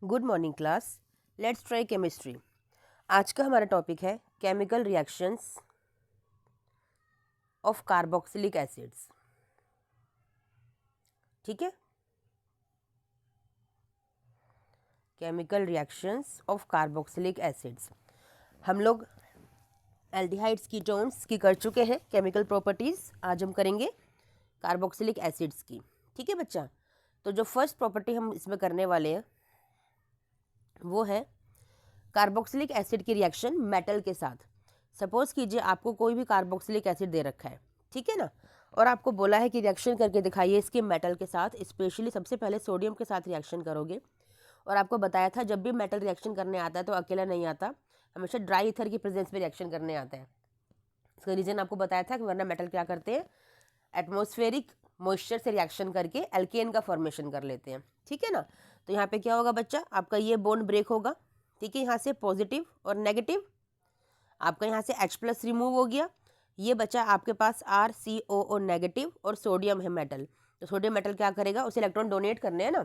Good morning class. Let's try chemistry. आज का हमारा टॉपिक है chemical reactions of carboxylic acids. ठीक है, chemical reactions of carboxylic acids. हम लोग एल्डिहाइड्स कीटोन्स की कर चुके हैं केमिकल प्रॉपर्टीज। आज हम करेंगे कार्बोक्सिलिक एसिड्स की। ठीक है बच्चा, तो जो फर्स्ट प्रॉपर्टी हम इसमें करने वाले हैं वो है कार्बोक्सिलिक एसिड की रिएक्शन मेटल के साथ। सपोज कीजिए आपको कोई भी कार्बोक्सिलिक एसिड दे रखा है, ठीक है ना, और आपको बोला है कि रिएक्शन करके दिखाइए इसके मेटल के साथ। स्पेशली सबसे पहले सोडियम के साथ रिएक्शन करोगे, और आपको बताया था जब भी मेटल रिएक्शन करने आता है तो अकेला नहीं आता, हमेशा ड्राई ईथर की प्रेजेंस में रिएक्शन करने आता है। इसका रीजन आपको बताया था कि वरना मेटल क्या करते हैं, एटमॉस्फेरिक मॉइस्चर से रिएक्शन करके एल्केन का फॉर्मेशन कर लेते हैं। ठीक है ना, तो यहाँ पे क्या होगा बच्चा, आपका ये बॉन्ड ब्रेक होगा। ठीक है, यहाँ से पॉजिटिव और नेगेटिव, आपका यहाँ से H+ रिमूव हो गया। ये बचा आपके पास RCOO नेगेटिव और सोडियम है मेटल। तो सोडियम मेटल क्या करेगा, उसे इलेक्ट्रॉन डोनेट करने हैं ना,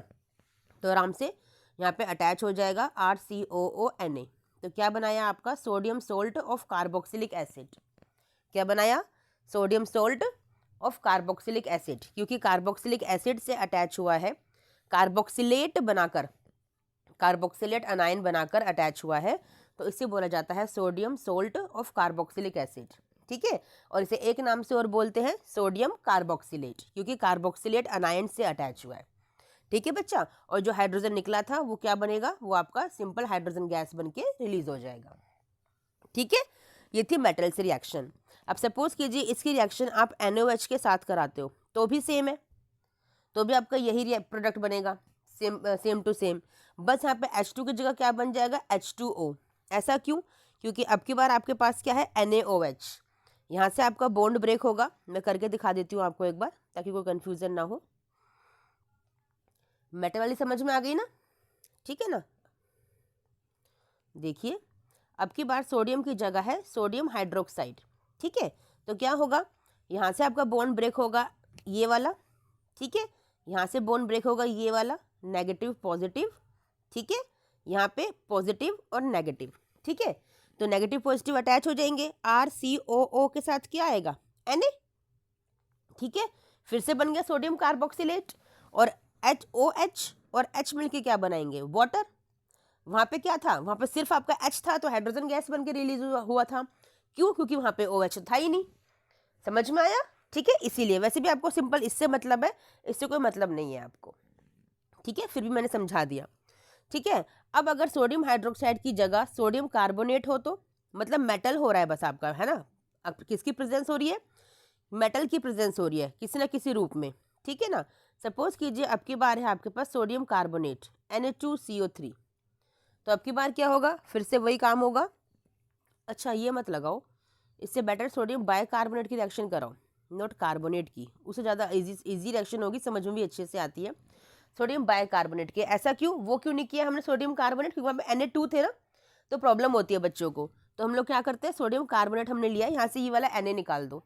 तो आराम से यहाँ पे अटैच हो जाएगा RCOO Na। तो क्या बनाया आपका, sodium salt of carboxylic acid. क्या बनाया, sodium salt of carboxylic acid, क्योंकि कार्बोक्सिलिक एसिड से अटैच हुआ है, कार्बोक्सिलेट बनाकर, कार्बोक्सिलेट अनायन बनाकर अटैच हुआ है, तो इसे बोला जाता है sodium salt of carboxylic acid. ठीक है, और इसे एक नाम से और बोलते हैं सोडियम कार्बोक्सिलेट, क्योंकि कार्बोक्सिलेट अनायन से अटैच हुआ है। ठीक है बच्चा, और जो हाइड्रोजन निकला था वो क्या बनेगा, वो आपका सिंपल हाइड्रोजन गैस बन के रिलीज हो जाएगा। ठीक है, ये थी मेटल से रिएक्शन। अब सपोज कीजिए इसकी रिएक्शन आप NaOH के साथ कराते हो तो भी सेम है, तो भी आपका यही प्रोडक्ट बनेगा, सेम टू सेम। बस यहाँ पे H2 की जगह क्या बन जाएगा, H2O। ऐसा क्यों, क्योंकि अब की बार आपके पास क्या है, NaOH। यहाँ से आपका बॉन्ड ब्रेक होगा, मैं करके दिखा देती हूँ आपको एक बार ताकि कोई कंफ्यूजन ना हो। मेटल वाली समझ में आ गई ना, ठीक है ना। देखिए अब की बार सोडियम की जगह है सोडियम हाइड्रोक्साइड। ठीक है, तो क्या होगा, यहाँ से आपका बॉन्ड ब्रेक होगा ये वाला, ठीक है, यहाँ से बॉन्ड ब्रेक होगा ये वाला, नेगेटिव पॉजिटिव। ठीक है, यहाँ पे पॉजिटिव और नेगेटिव। ठीक है, तो नेगेटिव पॉजिटिव अटैच हो जाएंगे, RCOO के साथ क्या आएगा, Na। ठीक है, फिर से बन गया सोडियम कार्बोक्सिलेट, और HOH और H मिलके क्या बनाएंगे, वाटर। वहाँ पे क्या था, वहाँ पे सिर्फ आपका H था तो हाइड्रोजन गैस बन के रिलीज हुआ था। क्यों, क्योंकि वहाँ पे OH था ही नहीं। समझ में आया, ठीक है, इसीलिए। वैसे भी आपको सिंपल इससे मतलब है, इससे कोई मतलब नहीं है आपको। ठीक है, फिर भी मैंने समझा दिया। ठीक है, अब अगर सोडियम हाइड्रोक्साइड की जगह सोडियम कार्बोनेट हो तो मतलब मेटल हो रहा है बस आपका, है ना। अब किसकी प्रेजेंस हो रही है, मेटल की प्रेजेंस हो रही है किसी ना किसी रूप में। ठीक है ना, सपोज कीजिए अब की बार है आपके पास सोडियम कार्बोनेट Na2CO3, तो अब की बार क्या होगा, फिर से वही काम होगा। अच्छा ये मत लगाओ, इससे बेटर सोडियम बाइकार्बोनेट की रिएक्शन कराओ, नॉट कार्बोनेट की, उससे ज़्यादा इजी रिएक्शन होगी, समझ में भी अच्छे से आती है। सोडियम बाइकार्बोनेट के, ऐसा क्यों, वो क्यों नहीं किया हमने सोडियम कार्बोनेट, क्योंकि वहाँ पे Na2 थे ना, तो प्रॉब्लम होती है बच्चों को। तो हम लोग क्या करते हैं, सोडियम कार्बोनेट हमने लिया, यहाँ से ये वाला Na निकाल दो,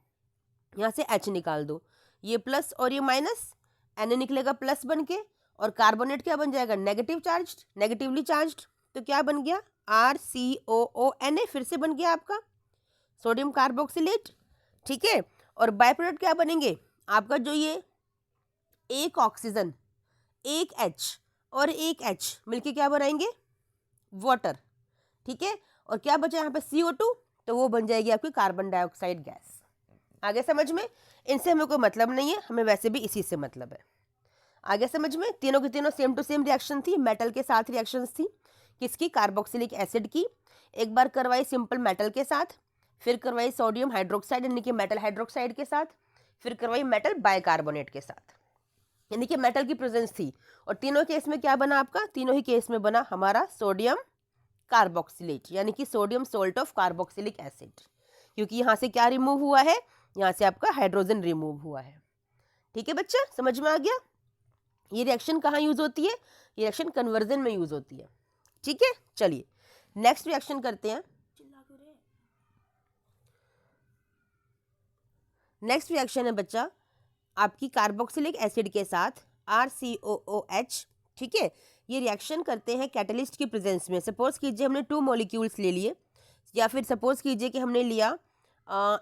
यहाँ से H निकाल दो, ये प्लस और ये माइनस, Na निकलेगा प्लस बन के, और कार्बोनेट क्या बन जाएगा, नेगेटिव चार्ज, नेगेटिवली चार्ज। तो क्या बन गया, RCOO Na, फिर से बन गया आपका सोडियम कार्बोक्सिलेट। ठीक है, और बाय प्रोडक्ट क्या बनेंगे आपका, जो ये एक ऑक्सीजन, एक H और एक H मिलके क्या बनाएंगे, वाटर। ठीक है, और क्या बचा यहाँ पे CO2, तो वो बन जाएगी आपकी कार्बन डाइऑक्साइड गैस। आगे समझ में, इनसे हमें कोई मतलब नहीं है, हमें वैसे भी इसी से मतलब है। आगे समझ में, तीनों की तीनों सेम टू सेम रिएक्शन थी, मेटल के साथ रिएक्शंस थी। किसकी, कार्बोक्सिलिक एसिड की। एक बार करवाई सिंपल मेटल के साथ, फिर करवाई सोडियम हाइड्रोक्साइड यानी कि मेटल हाइड्रोक्साइड के साथ, फिर करवाई मेटल बाइकार्बोनेट के साथ, यानी कि मेटल की प्रेजेंस थी। और तीनों केस में क्या बना आपका, तीनों ही केस में बना हमारा सोडियम कार्बोक्सिलेट, यानी कि sodium salt of carboxylic acid, क्योंकि यहाँ से क्या रिमूव हुआ है, यहाँ से आपका हाइड्रोजन रिमूव हुआ है। ठीक है बच्चा, समझ में आ गया। ये रिएक्शन कहाँ यूज होती है, ये रिएक्शन कन्वर्जन में यूज होती है। ठीक है, चलिए नेक्स्ट रिएक्शन करते हैं। नेक्स्ट रिएक्शन है बच्चा आपकी कार्बोक्सिलिक एसिड के साथ RCOOH। ठीक है, ये रिएक्शन करते हैं कैटलिस्ट की प्रेजेंस में। सपोज कीजिए हमने 2 मॉलिक्यूल्स ले लिए, या फिर सपोज कीजिए कि हमने लिया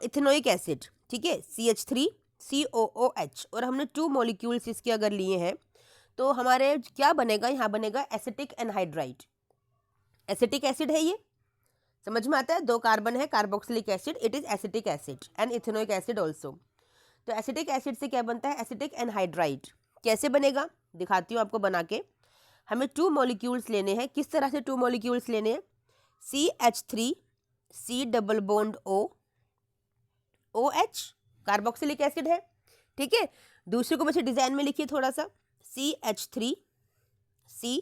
इथेनोइक एसिड, ठीक है, CH3COOH, और हमने 2 मॉलिक्यूल्स इसके अगर लिए हैं तो हमारे क्या बनेगा, यहाँ बनेगा एसिटिक एनहाइड्राइड। एसिटिक एसिड है ये, समझ में आता है, 2 कार्बन है, carboxylic acid, it is acetic acid and ethanoic acid also. तो एसिटिक एसिड से क्या बनता है, एसिटिक एनहाइड्राइड। कैसे बनेगा दिखाती हूँ आपको बना के। हमें 2 मॉलिक्यूल्स लेने हैं। किस तरह से 2 मॉलिक्यूल्स लेने हैं, CH3C double bond OH, carboxylic acid है, ठीक है। दूसरे को वैसे डिजाइन में लिखिए थोड़ा सा, CH3C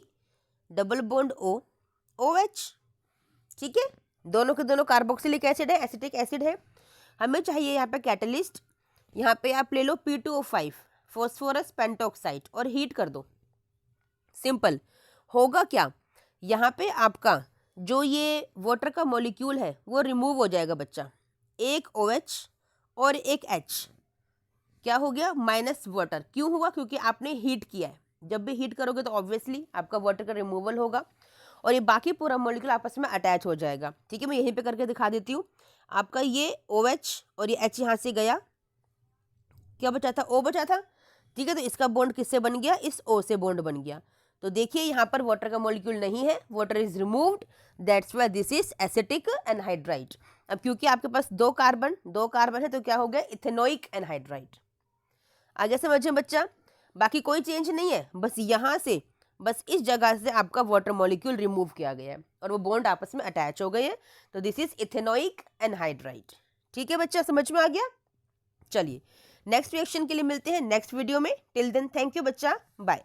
डबल बॉन्ड OH, ठीक है। दोनों के दोनों कार्बोक्सिलिक एसिड है, एसिटिक एसिड है। हमें चाहिए यहाँ पे कैटलिस्ट। यहाँ पे आप ले लो P2O5 फॉस्फोरस पेंटोक्साइड और हीट कर दो। सिंपल होगा क्या, यहाँ पे आपका जो ये वाटर का मॉलिक्यूल है वो रिमूव हो जाएगा बच्चा। एक OH और एक H, क्या हो गया, माइनस वाटर। क्यों हुआ, क्योंकि आपने हीट किया है। जब भी हीट करोगे तो ऑब्वियसली आपका वाटर का रिमूवल होगा और ये बाकी पूरा मॉलिक्यूल आपस में अटैच हो जाएगा, ठीक है। मैं यहीं पे करके दिखा देती हूँ। आपका ये OH और ये H यहाँ से गया, क्या बचा था, O बचा था, ठीक है। तो इसका बॉन्ड किससे बन गया, इस O से बॉन्ड बन गया। तो देखिए यहाँ पर वाटर का मॉलिक्यूल नहीं है, water is removed, that's why this is acetic anhydride. अब क्योंकि आपके पास 2 कार्बन है तो क्या हो गया, इथेनोइक एनहाइड्राइड। आगे समझिए बच्चा, बाकी कोई चेंज नहीं है, बस यहाँ से, बस इस जगह से आपका वाटर मॉलिक्यूल रिमूव किया गया है और वो बॉन्ड आपस में अटैच हो गए हैं। तो दिस इज इथेनोइक एनहाइड्राइड, ठीक है बच्चा, समझ में आ गया। चलिए नेक्स्ट रिएक्शन के लिए मिलते हैं नेक्स्ट वीडियो में। टिल देन थैंक यू बच्चा, बाय।